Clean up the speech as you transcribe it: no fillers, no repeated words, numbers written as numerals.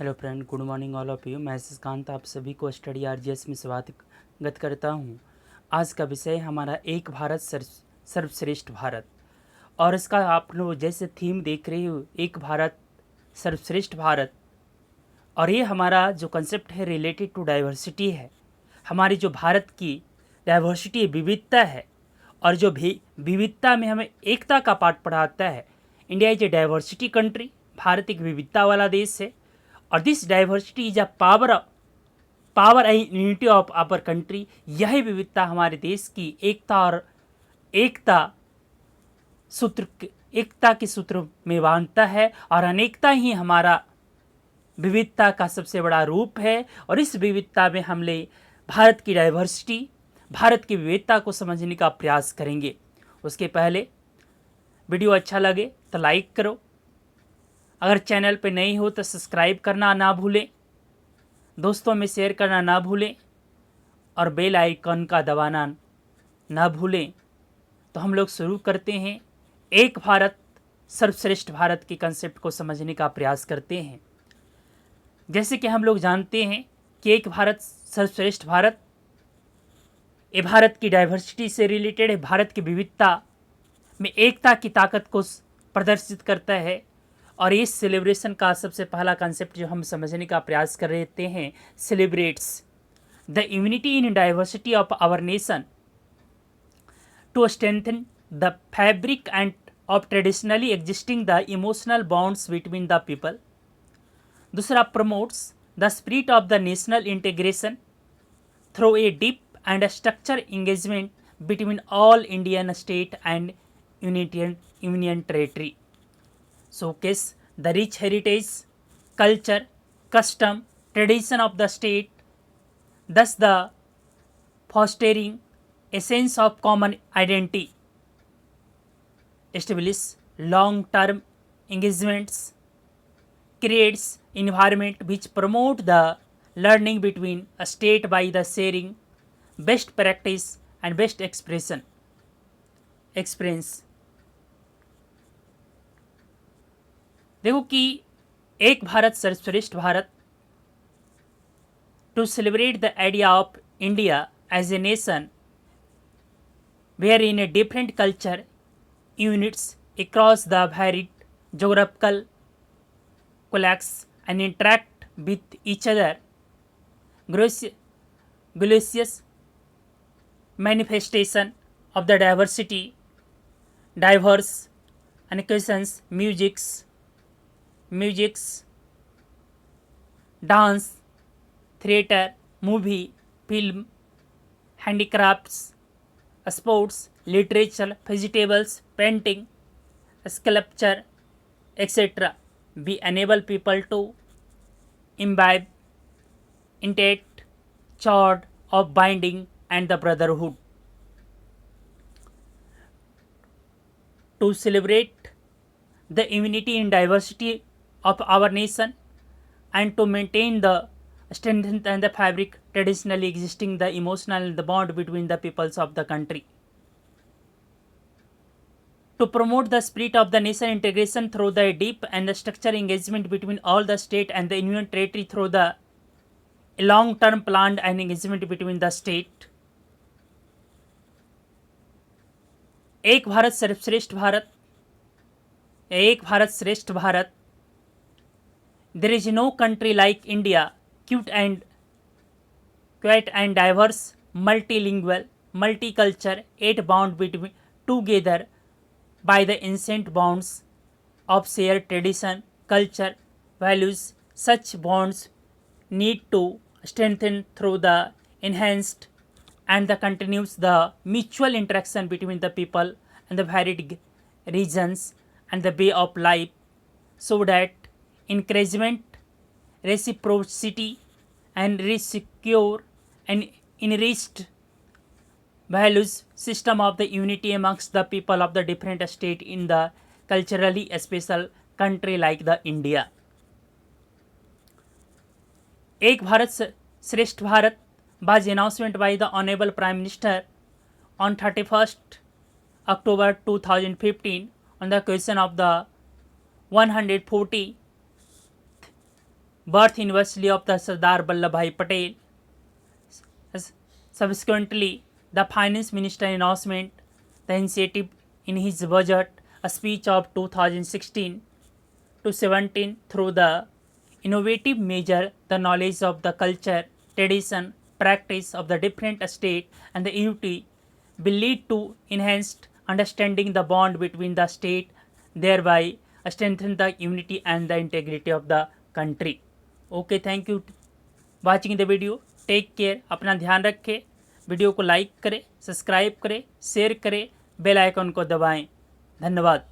Hello friend, good morning all of you. मैं शशिकांत आप सभी को स्टडी आरजीएस में स्वागत करता हूँ। आज का विषय हमारा एक भारत सर्वश्रेष्ठ भारत, और इसका आप लोग जैसे थीम देख रहे हो, एक भारत सर्वश्रेष्ठ भारत। और ये हमारा जो कंसेप्ट है रिलेटेड टू डाइवर्सिटी है। हमारी जो भारत की डाइवर्सिटी विविधता है, और जो भी विविधता में हमें एकता का पाठ पढ़ाता है। India is a diversity country. Bharat एक विविधता वाला देश है, और this diversity is a power and unity of our country. यही विविधता हमारे देश की एकता के सूत्र में बांधता है, और अनेकता ही हमारा विविधता का सबसे बड़ा रूप है। और इस विविधता में हमने भारत की डाइवर्सिटी, भारत की विविधता को समझने का प्रयास करेंगे। उसके पहले वीडियो अच्छा लगे तो लाइक करो, अगर चैनल पे नए हो तो सब्सक्राइब करना ना भूलें, दोस्तों में शेयर करना ना भूलें, और बेल आइकन का दबाना ना भूलें। तो हम लोग शुरू करते हैं। एक भारत सर्वश्रेष्ठ भारत के कंसेप्ट को समझने का प्रयास करते हैं। जैसे कि हम लोग जानते हैं कि एक भारत सर्वश्रेष्ठ भारत, ये भारत की डाइवर्सिटी से रिलेटेड है। भारत की विविधता में एकता की ताकत को प्रदर्शित करता है। और इस सेलिब्रेशन का सबसे पहला कंसेप्ट जो हम समझने का प्रयास कर रहे हैं, celebrates the unity in diversity of our nation to strengthen the fabric and of traditionally existing the emotional bonds between the people. दूसरा, promotes the spirit of the national integration through a deep and structure engagement between all Indian state and union territory. Showcase the rich heritage, culture, custom, tradition of the state, thus the fostering a sense of common identity. Establish long-term engagements, creates environment which promote the learning between a state by the sharing best practice and best experience. देखो कि एक भारत सर्वश्रेष्ठ Bharat, to celebrate the idea of India as a nation where in a different culture units across the varied geographical coalesce and interact with each other glorious manifestation of the diversity, diverse and questions musics, dance, theatre, movie, film, handicrafts, sports, literature, vegetables, painting, sculpture, etc. We enable people to imbibe intact chord of binding and the brotherhood. To celebrate the unity in diversity of our nation and to maintain the strength and the fabric traditionally existing, the emotional and the bond between the peoples of the country. To promote the spirit of the nation integration through the deep and the structured engagement between all the state and the union territory through the long-term planned and engagement between the state. एक भारत सर्वश्रेष्ठ भारत, एक भारत श्रेष्ठ Bharat. There is no country like India, quite and diverse, multilingual, multicultural, yet bound between together by the ancient bonds of shared tradition, culture, values. Such bonds need to strengthen through the enhanced and the continues the mutual interaction between the people and the varied regions and the way of life, so that encouragement, reciprocity, and secure and enriched values system of the unity amongst the people of the different state in the culturally special country like the India. एक भारत श्रेष्ठ Bharat was announcement by the Honorable Prime Minister on 31st October 2015 on the question of the 140 birth anniversary of the Sardar Vallabhbhai Patel. Subsequently, the Finance Minister announcement the initiative in his budget, a speech of 2016 to 17 through the innovative measure the knowledge of the culture, tradition, practice of the different state and the unity will lead to enhanced understanding the bond between the state, thereby strengthen the unity and the integrity of the country. Okay, thank you watching the video. Take care, अपना ध्यान रखें, video को like करें, subscribe करें, share करें, bell icon को दबाएं. धन्यवाद.